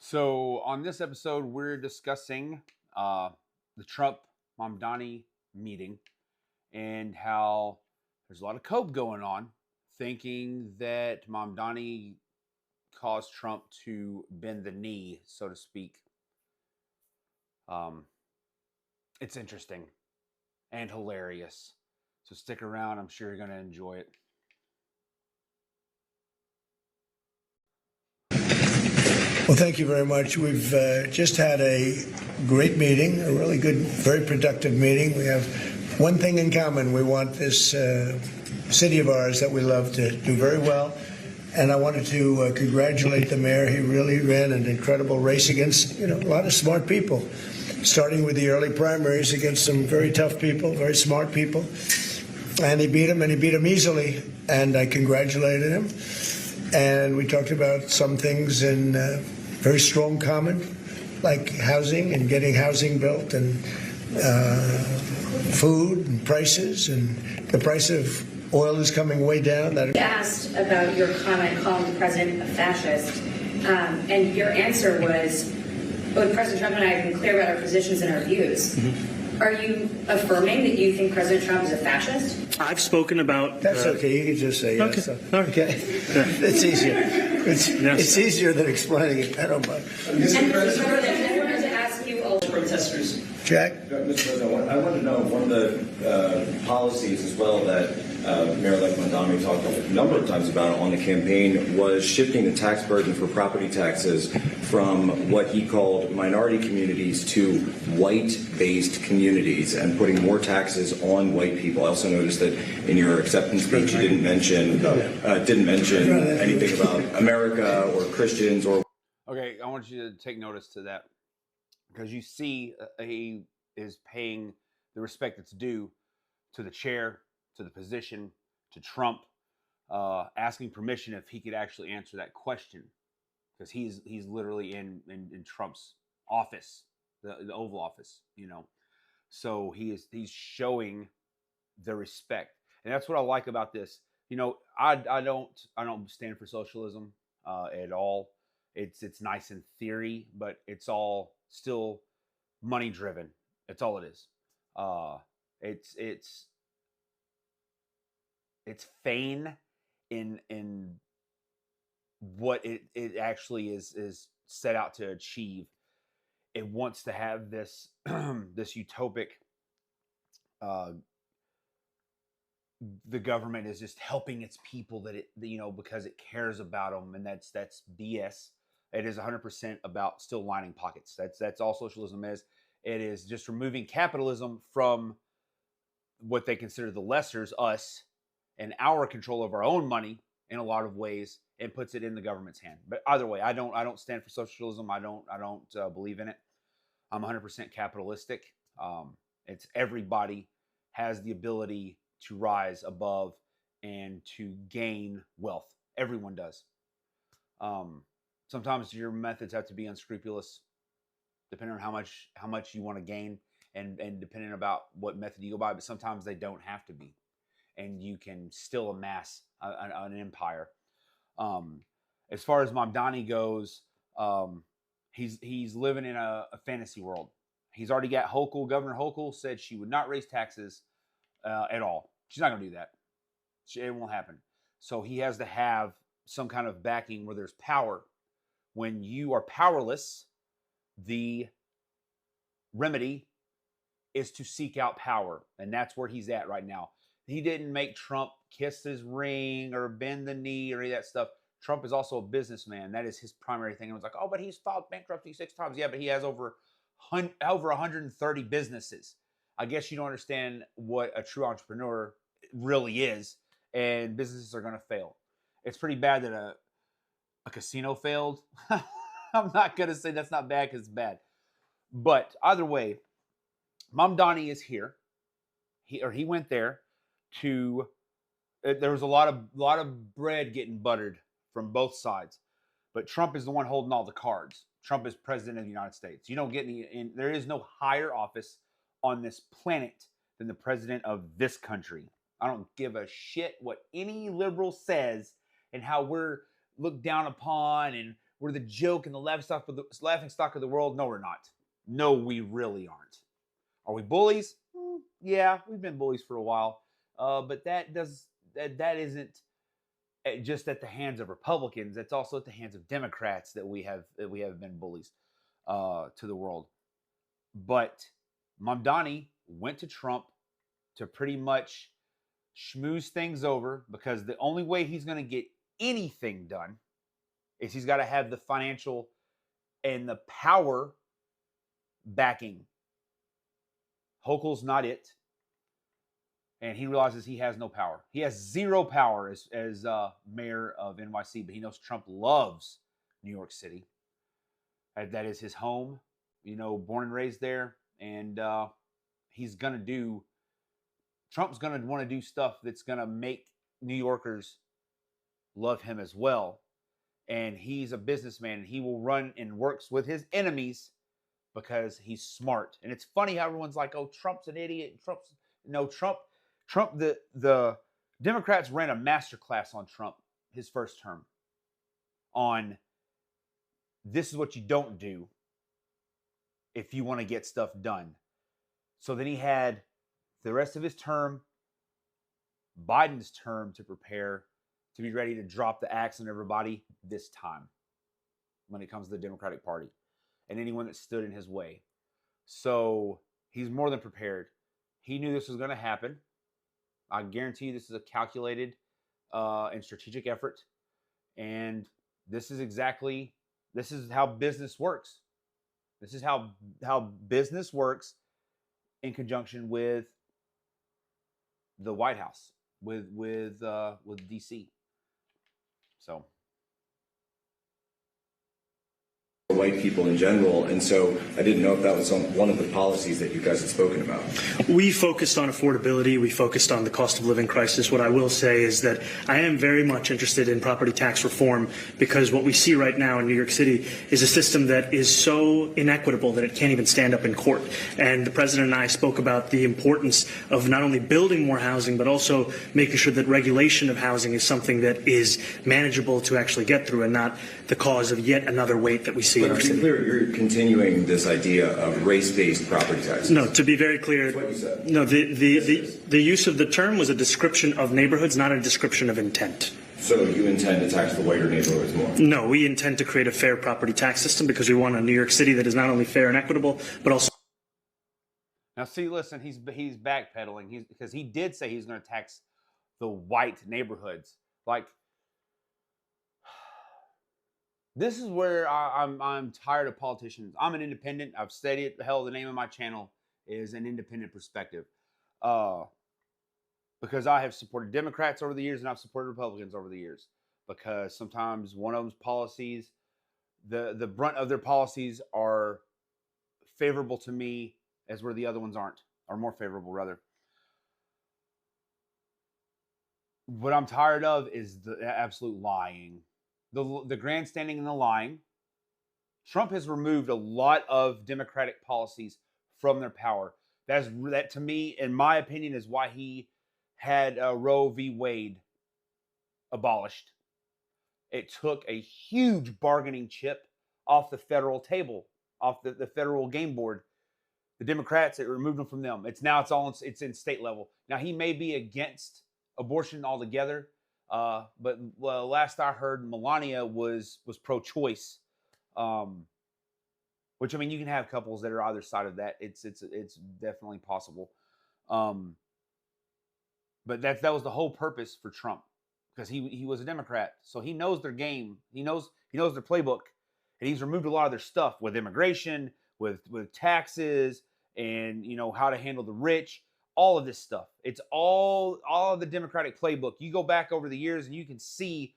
So on this episode, we're discussing the Trump Mamdani meeting and how there's a lot of cope going on, thinking that Mamdani caused Trump to bend the knee, so to speak. Um, it's interesting and hilarious. So stick around. I'm sure you're going to enjoy it. Well, thank you very much. We've just had a great meeting, a really good, very productive meeting. We have one thing in common. We want this city of ours that we love to do very well. And I wanted to congratulate the mayor. He really ran an incredible race against, a lot of smart people, starting with the early primaries against some very tough people, very smart people. And he beat them easily. And I congratulated him. And we talked about some things in very strong common, like housing and getting housing built, and food and prices, and the price of oil is coming way down. You asked about your comment calling the president a fascist, and your answer was, both President Trump and I have been clear about our positions and our views. Mm-hmm. Are you affirming that you think President Trump is a fascist? I've spoken about... That's okay. You can just say yes. Okay. It's easier. It's easier than explaining it. I don't mind. And I wanted to ask you... Protesters. Jack? Mr. President, I want to know one of the policies as well that Mayor-elect Mamdani talked a number of times about on the campaign was shifting the tax burden for property taxes from what he called minority communities to white-based communities and putting more taxes on white people. I also noticed that in your acceptance speech you didn't mention anything about America or Christians or... Okay, I want you to take notice to that, because you see he is paying the respect that's due to the chair, to the position, to Trump, asking permission if he could actually answer that question, because he's literally in Trump's office, the Oval Office, So he's showing the respect, and that's what I like about this. I don't stand for socialism at all. It's nice in theory, but it's all still money driven. That's all it is. It's vain in what it actually is set out to achieve. It wants to have this this utopic. The government is just helping its people because it cares about them, and that's BS. It is 100% about still lining pockets. That's all socialism is. It is just removing capitalism from what they consider the lessers, us, and our control of our own money in a lot of ways, and puts it in the government's hand. But either way, I don't stand for socialism. I don't believe in it. I'm 100% capitalistic. It's everybody has the ability to rise above and to gain wealth. Everyone does. Sometimes your methods have to be unscrupulous, depending on how much you want to gain, and depending about what method you go by. But sometimes they don't have to be, and you can still amass an empire. As far as Mamdani goes, he's living in a fantasy world. He's already got Hochul. Governor Hochul said she would not raise taxes at all. She's not going to do that. It won't happen. So he has to have some kind of backing where there's power. When you are powerless, the remedy is to seek out power. And that's where he's at right now. He didn't make Trump kiss his ring or bend the knee or any of that stuff. Trump is also a businessman. That is his primary thing. Everyone's like, oh, but he's filed bankruptcy 6 times. Yeah, but he has over 130 businesses. I guess you don't understand what a true entrepreneur really is, and businesses are going to fail. It's pretty bad that a casino failed. I'm not going to say that's not bad because it's bad. But either way, Mamdani is here. He went there to. There was a lot of bread getting buttered from both sides, but Trump is the one holding all the cards. Trump is president of the United States. You don't get there is no higher office on this planet than the president of this country. I don't give a shit what any liberal says and how we're looked down upon and we're the joke and the laughing stock of the world. No, we're not. No, we really aren't. Are we bullies? Yeah, we've been bullies for a while. But that isn't just at the hands of Republicans. It's also at the hands of Democrats that we have been bullies to the world. But Mamdani went to Trump to pretty much schmooze things over, because the only way he's going to get anything done is he's got to have the financial and the power backing. Hochul's not it. And he realizes he has no power. He has zero power as mayor of NYC, but he knows Trump loves New York City. That is his home, born and raised there. And Trump's going to want to do stuff that's going to make New Yorkers love him as well. And he's a businessman, and he will run and works with his enemies because he's smart. And it's funny how everyone's like, oh, Trump's an idiot. Trump, the Democrats ran a masterclass on Trump his first term on this is what you don't do if you want to get stuff done. So then he had the rest of his term, Biden's term, to prepare to be ready to drop the axe on everybody this time when it comes to the Democratic Party and anyone that stood in his way. So he's more than prepared. He knew this was going to happen. I guarantee you this is a calculated and strategic effort. And this is how business works. This is how business works in conjunction with the White House, with DC. So white people in general, and so I didn't know if that was one of the policies that you guys had spoken about. We focused on affordability. We focused on the cost of living crisis. What I will say is that I am very much interested in property tax reform, because what we see right now in New York City is a system that is so inequitable that it can't even stand up in court. And the president and I spoke about the importance of not only building more housing, but also making sure that regulation of housing is something that is manageable to actually get through, and not the cause of yet another weight that we see. But to be clear, you're continuing this idea of race-based property taxes. No, to be very clear, that's what you said. No, the use of the term was a description of neighborhoods, not a description of intent. So you intend to tax the whiter neighborhoods more? No, we intend to create a fair property tax system because we want a New York City that is not only fair and equitable, but also. now, see, listen, he's backpedaling. Because he did say he's going to tax the white neighborhoods. Like, this is where I'm tired of politicians. I'm an independent. I've said it. Hell, the name of my channel is An Independent Perspective. Because I have supported Democrats over the years and I've supported Republicans over the years. Because sometimes one of them's policies, the brunt of their policies are favorable to me, as where the other ones aren't, or more favorable rather. What I'm tired of is the absolute lying. The grandstanding and the lying. Trump has removed a lot of Democratic policies from their power. That to me, in my opinion, is why he had Roe v. Wade abolished. It took a huge bargaining chip off the federal table, off the federal game board. The Democrats, it removed them from them. It's in state level. Now, he may be against abortion altogether. But last I heard, Melania was pro-choice, which, I mean, you can have couples that are either side of that. It's definitely possible. But that was the whole purpose for Trump, because he was a Democrat, so he knows their game. He knows their playbook, and he's removed a lot of their stuff with immigration, with taxes, and how to handle the rich. All of this stuff. It's all of the Democratic playbook. You go back over the years and you can see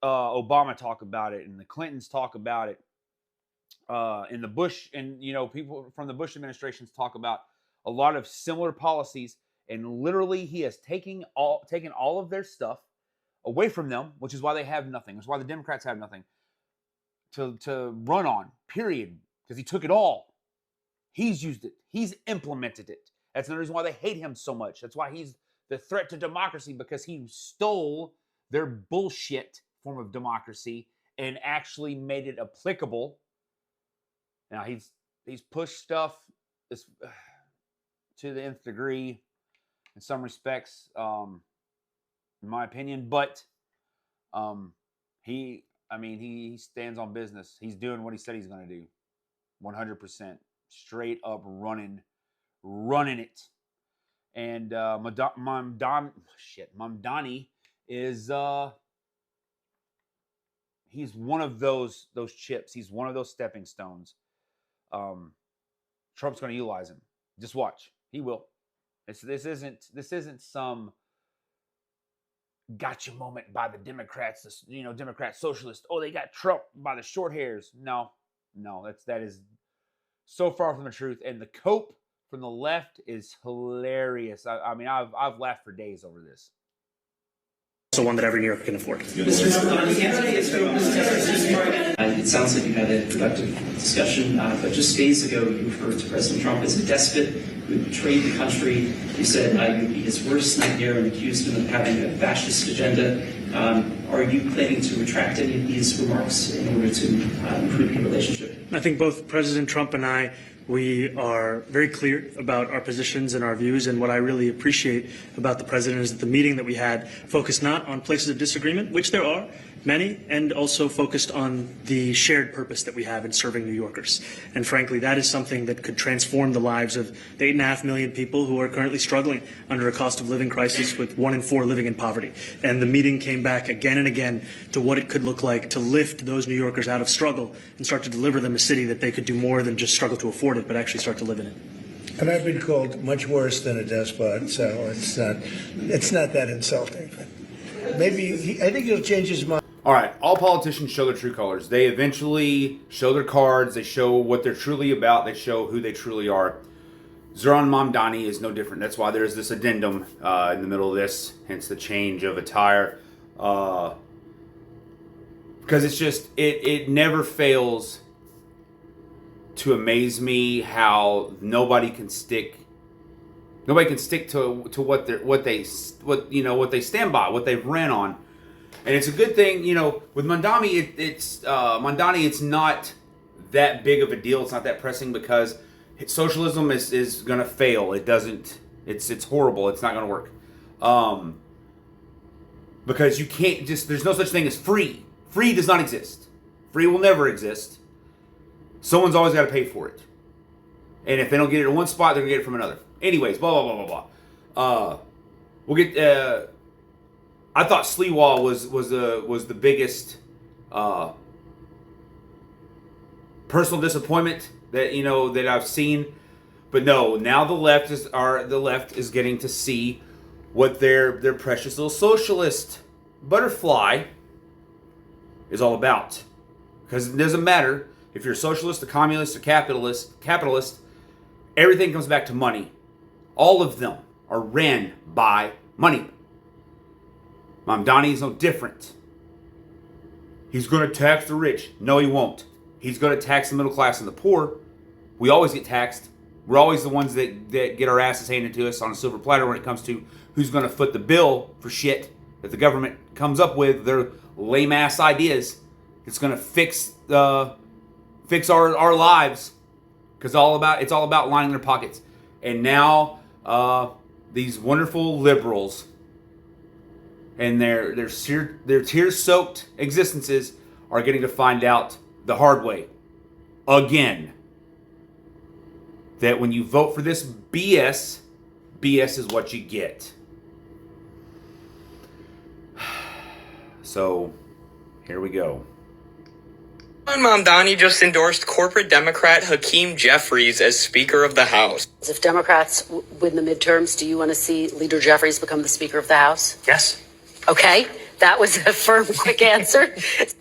Obama talk about it, and the Clintons talk about it, and the Bush, and people from the Bush administrations talk about a lot of similar policies. And literally, he has taken all of their stuff away from them, which is why they have nothing. That's why the Democrats have nothing to run on. Period. Because he took it all. He's used it. He's implemented it. That's the reason why they hate him so much. That's why he's the threat to democracy, because he stole their bullshit form of democracy and actually made it applicable. Now he's pushed stuff to the nth degree in some respects, in my opinion, but he stands on business. He's doing what he said he's going to do, 100%, straight up running it. And Mamdani is he's one of those chips. He's one of those stepping stones. Trump's going to utilize him. Just watch. He will. This isn't some gotcha moment by the Democrats. Democrat socialists. Oh, they got Trump by the short hairs. No, that is so far from the truth. And the cope from the left is hilarious. I mean, I've laughed for days over this. Also one that every New Yorker can afford. It sounds like you had a productive discussion, but just days ago you referred to President Trump as a despot who betrayed the country. You said you would be his worst nightmare and accused him of having a fascist agenda. Are you planning to retract any of these remarks in order to improve your relationship? I think both President Trump and I, we are very clear about our positions and our views, and what I really appreciate about the president is that the meeting that we had focused not on places of disagreement, which there are many, and also focused on the shared purpose that we have in serving New Yorkers. And frankly, that is something that could transform the lives of the 8.5 million people who are currently struggling under a cost of living crisis, with 1 in 4 living in poverty. And the meeting came back again and again to what it could look like to lift those New Yorkers out of struggle and start to deliver them a city that they could do more than just struggle to afford it, but actually start to live in it. And I've been called much worse than a despot, so it's not that insulting. But maybe I think he'll change his mind. All right, all politicians show their true colors. They eventually show their cards. They show what they're truly about. They show who they truly are. Zoran Mamdani is no different. That's why there's this addendum in the middle of this, hence the change of attire. Because it's just, it never fails to amaze me how nobody can stick to what they stand by, what they've ran on. And it's a good thing, with Mamdani, Mamdani, it's not that big of a deal. It's not that pressing because socialism is going to fail. It's horrible. It's not going to work. Because you can't there's no such thing as free. Free does not exist. Free will never exist. Someone's always got to pay for it. And if they don't get it in one spot, they're going to get it from another. Anyways, blah, blah, blah, blah, blah. We'll get... I thought Sliwa was the biggest personal disappointment that I've seen, but no. Now the left is getting to see what their precious little socialist butterfly is all about, because it doesn't matter if you're a socialist, a communist, a capitalist. Everything comes back to money. All of them are ran by money. Mamdani is no different. He's going to tax the rich. No, he won't. He's going to tax the middle class and the poor. We always get taxed. We're always the ones that get our asses handed to us on a silver platter when it comes to who's going to foot the bill for shit that the government comes up with, their lame-ass ideas. It's going to fix our lives, because it's all about lining their pockets. And now these wonderful liberals and their tear-soaked existences are getting to find out the hard way again that when you vote for this BS is what you get. So here we go. Mamdani just endorsed corporate Democrat Hakeem Jeffries as Speaker of the House. If Democrats win the midterms, do you want to see Leader Jeffries become the Speaker of the House? Yes. Okay, that was a firm, quick answer.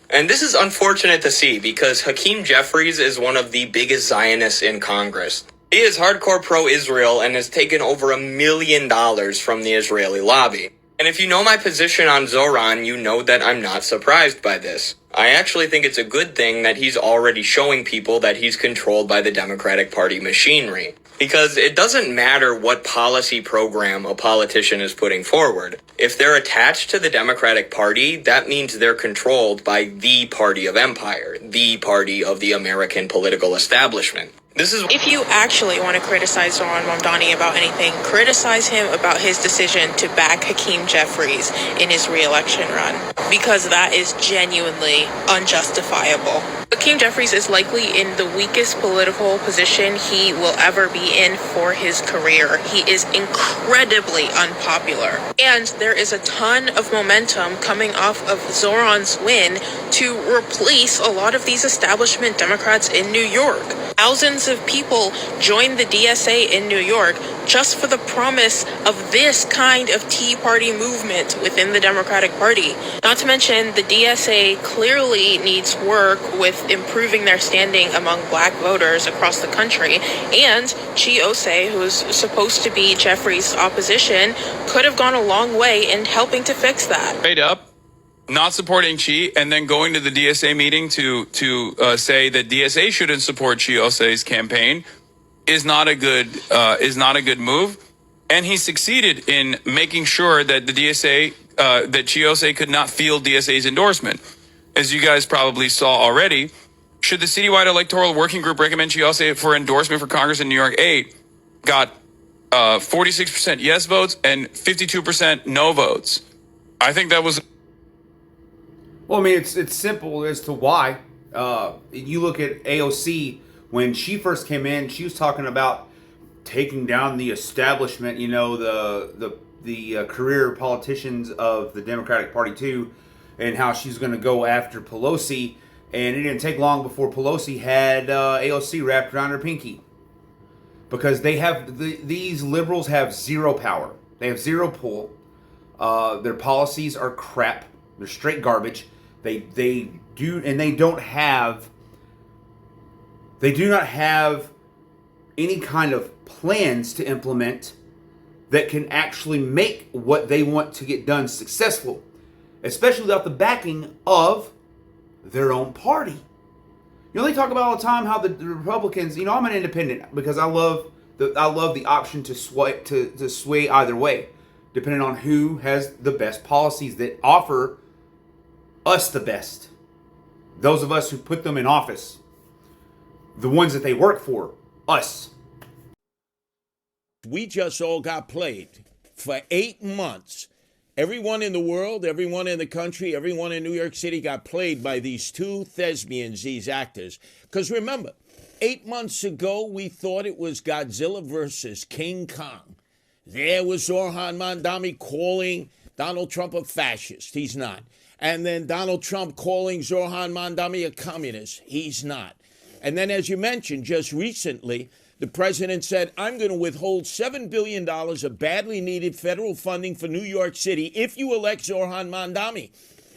And this is unfortunate to see because Hakeem Jeffries is one of the biggest Zionists in Congress. He is hardcore pro-Israel and has taken over $1 million from the Israeli lobby. And if you know my position on Zoran, you know that I'm not surprised by this. I actually think it's a good thing that he's already showing people that he's controlled by the Democratic Party machinery. Because it doesn't matter what policy program a politician is putting forward. If they're attached to the Democratic Party, that means they're controlled by the party of empire, the party of the American political establishment. If you actually want to criticize Zoran Mamdani about anything, criticize him about his decision to back Hakeem Jeffries in his re-election run, because that is genuinely unjustifiable. Hakeem Jeffries is likely in the weakest political position he will ever be in for his career. He is incredibly unpopular. And there is a ton of momentum coming off of Zoran's win to replace a lot of these establishment Democrats in New York. Thousands of people joined the DSA in New York just for the promise of this kind of Tea Party movement within the Democratic Party. Not to mention, the DSA clearly needs work with improving their standing among black voters across the country. And Chiose, who's supposed to be Jeffries' opposition, could have gone a long way in helping to fix that. Straight up, not supporting Chi, and then going to the DSA meeting to say that DSA shouldn't support Chiose's campaign is not a good move. And he succeeded in making sure that the DSA that Chiose could not field DSA's endorsement. As you guys probably saw already, should the citywide electoral working group recommend Chiose for endorsement for Congress in New York 8, got 46% yes votes and 52% no votes. I think that was. Well, I mean, it's simple as to why. You look at AOC, when she first came in, she was talking about taking down the establishment, you know, the career politicians of the Democratic Party too, and how she's going to go after Pelosi. And it didn't take long before Pelosi had AOC wrapped around her pinky, because they have these liberals have zero power. They have zero pull. Their policies are crap. They're straight garbage. They do not have any kind of plans to implement that can actually make what they want to get done successful, especially without the backing of their own party. You know, they talk about all the time how the Republicans, you know, I'm an independent because I love the option to sway either way, depending on who has the best policies that offer us the best. Those of us who put them in office, the ones that they work for, us. We just all got played for 8 months. Everyone in the world, everyone in the country, everyone in New York City got played by these two thespians, these actors. Because remember, 8 months ago, we thought it was Godzilla versus King Kong. There was Zoran Mamdani calling Donald Trump a fascist. He's not. And then Donald Trump calling Zoran Mamdani a communist. He's not. And then, as you mentioned, just recently, the president said, I'm going to withhold $7 billion of badly needed federal funding for New York City if you elect Zoran Mamdani.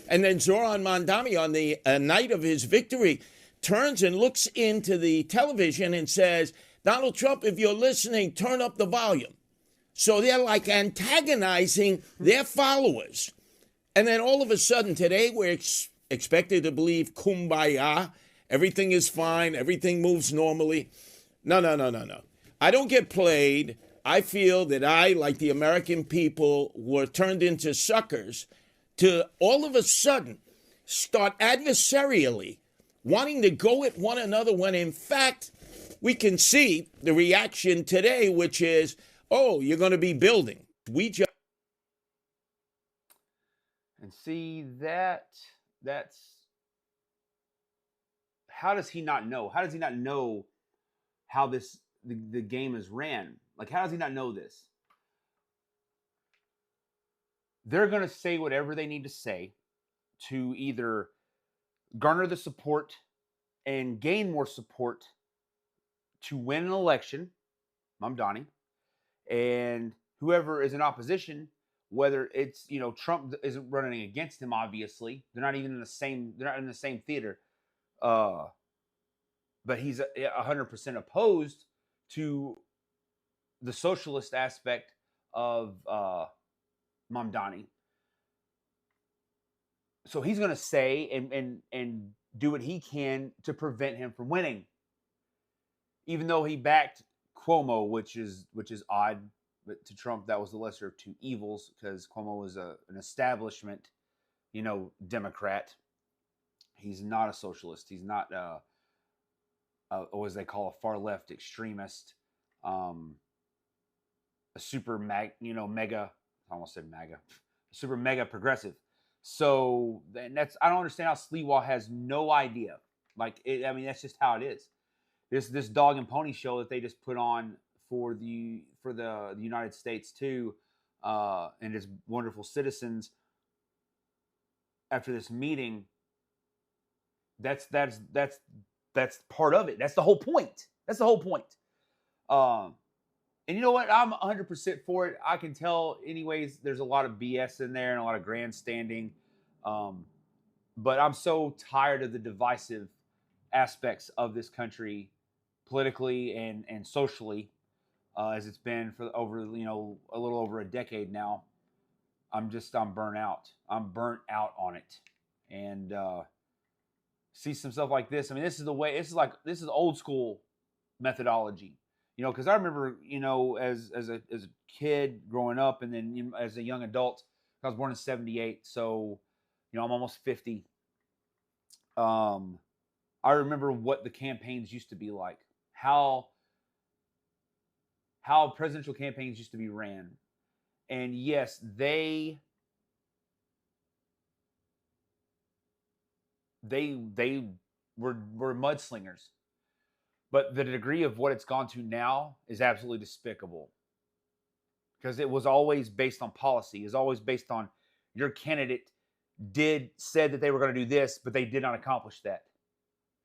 And then Zoran Mamdani, on the night of his victory, turns and looks into the television and says, Donald Trump, if you're listening, turn up the volume. So they're like antagonizing their followers. And then all of a sudden today, we're expected to believe kumbaya. Everything is fine. Everything moves normally. No. I don't get played. I feel that I, like the American people, were turned into suckers to all of a sudden start adversarially wanting to go at one another when, in fact, we can see the reaction today, which is, oh, you're going to be building. And see, that's, how does he not know? How does he not know how the game is ran? Like, how does he not know this? They're going to say whatever they need to say to either garner the support and gain more support to win an election, Mamdani, and whoever is in opposition, whether it's, you know, Trump isn't running against him, obviously. They're not in the same theater. But he's 100% opposed to the socialist aspect of Mamdani. So he's going to say and do what he can to prevent him from winning. Even though he backed Cuomo, which is odd, but to Trump that was the lesser of two evils because Cuomo was an establishment, Democrat. He's not a socialist. He's not what they call a far left extremist, a super mega. I almost said MAGA, super mega progressive. So that's I don't understand how Sliwa has no idea. That's just how it is. This dog and pony show that they just put on for the United States too, and its wonderful citizens. After this meeting, that's part of it. That's the whole point. That's the whole point. And you know what? I'm 100% for it. I can tell, anyways. There's a lot of BS in there and a lot of grandstanding. But I'm so tired of the divisive aspects of this country, politically and socially, as it's been for over a little over a decade now. I'm burnt out. I'm burnt out on it, and see some stuff like this. I mean, this is old school methodology, because I remember, as a kid growing up, and then as a young adult. I was born in '78, so I'm almost 50. I remember what the campaigns used to be like, how presidential campaigns used to be ran. And yes, they were mudslingers. But the degree of what it's gone to now is absolutely despicable. Because it was always based on policy. It was always based on your candidate said that they were going to do this, but they did not accomplish that.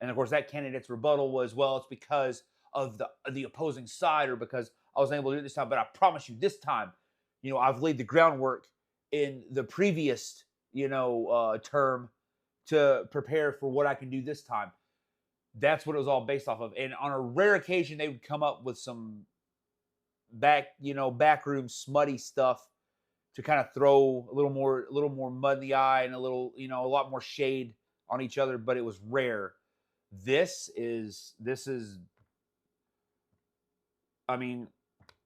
And of course, that candidate's rebuttal was, well, it's because of the opposing side, or because I was able to do it this time. But I promise you, this time, I've laid the groundwork in the previous, term to prepare for what I can do this time. That's what it was all based off of. And on a rare occasion, they would come up with some backroom smutty stuff to kind of throw a little more mud in the eye and a lot more shade on each other. But it was rare. This is. I mean,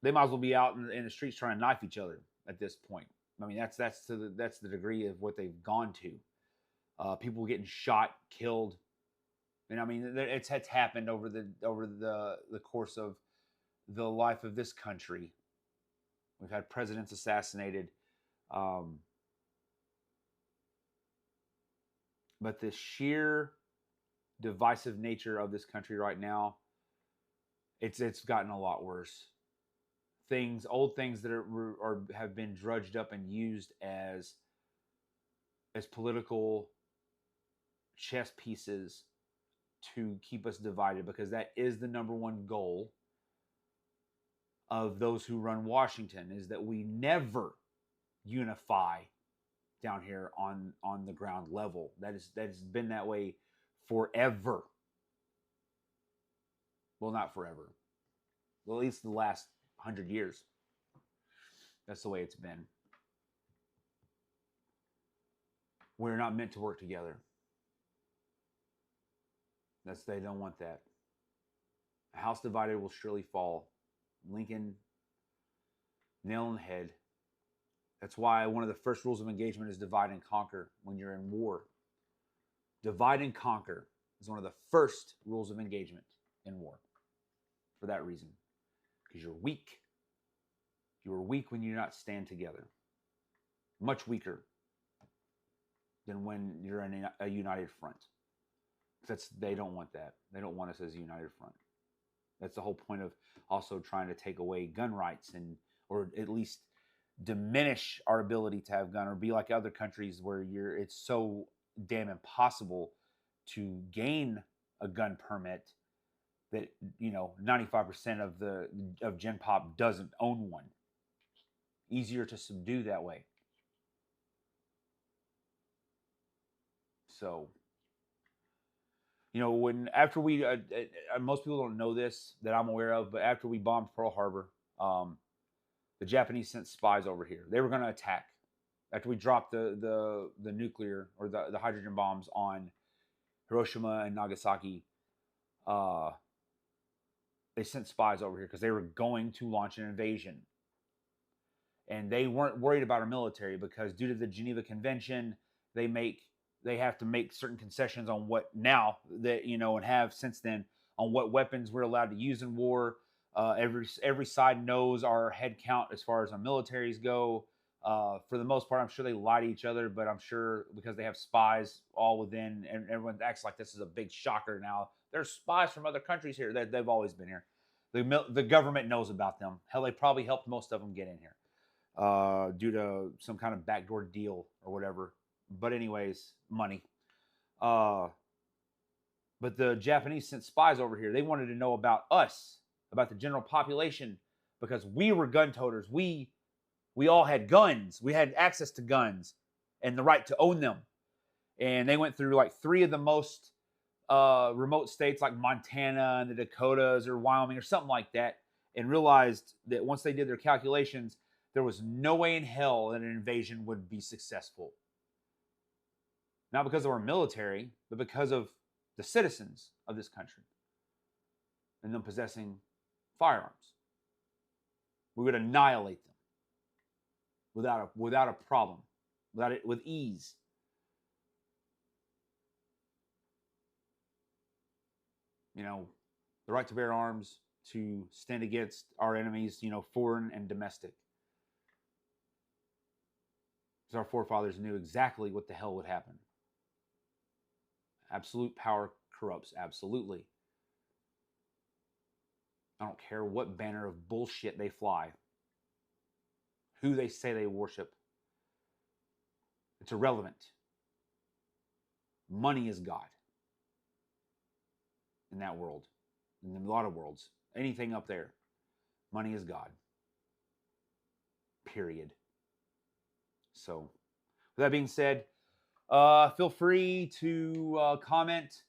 they might as well be out in the streets trying to knife each other at this point. I mean, that's the degree of what they've gone to. People getting shot, killed, and I mean, it's happened over the course of the life of this country. We've had presidents assassinated, but the sheer divisive nature of this country right now, it's gotten a lot worse. Old things that have been drudged up and used as political chess pieces to keep us divided, because that is the number one goal of those who run Washington, is that we never unify down here on the ground level. That's been that way forever. Well, not forever. Well, at least the last 100 years. That's the way it's been. We're not meant to work together. They don't want that. A house divided will surely fall. Lincoln, nail on the head. That's why one of the first rules of engagement is divide and conquer when you're in war. Divide and conquer is one of the first rules of engagement in war. For that reason. Because you're weak. You are weak when you do not stand together. Much weaker than when you're in a united front. They don't want that. They don't want us as a united front. That's the whole point of also trying to take away gun rights, or at least diminish our ability to have gun, or be like other countries where it's so damn impossible to gain a gun permit that 95% of Gen Pop doesn't own one. Easier to subdue that way. So, after we, most people don't know this that I'm aware of, but after we bombed Pearl Harbor, the Japanese sent spies over here. They were going to attack after we dropped the nuclear or the hydrogen bombs on Hiroshima and Nagasaki. they sent spies over here because they were going to launch an invasion. And they weren't worried about our military because due to the Geneva Convention, they have to make certain concessions on what now that, and have since then on what weapons we're allowed to use in war. Every side knows our head count as far as our militaries go. For the most part, I'm sure they lie to each other, but I'm sure because they have spies all within, and everyone acts like this is a big shocker now. There's spies from other countries here. They've always been here. The government knows about them. Hell, they probably helped most of them get in here due to some kind of backdoor deal or whatever. But anyways, money. But the Japanese sent spies over here. They wanted to know about us, about the general population, because we were gun toters. We all had guns. We had access to guns and the right to own them. And they went through like 3 of the most remote states like Montana and the Dakotas or Wyoming or something like that, and realized that once they did their calculations, there was no way in hell that an invasion would be successful. Not because of our military, but because of the citizens of this country and them possessing firearms. We would annihilate them without a problem, with ease. The right to bear arms, to stand against our enemies, foreign and domestic. Because our forefathers knew exactly what the hell would happen. Absolute power corrupts, absolutely. I don't care what banner of bullshit they fly, who they say they worship. It's irrelevant. Money is God. In that world, in a lot of worlds, anything up there, money is God. Period. So, with that being said, feel free to comment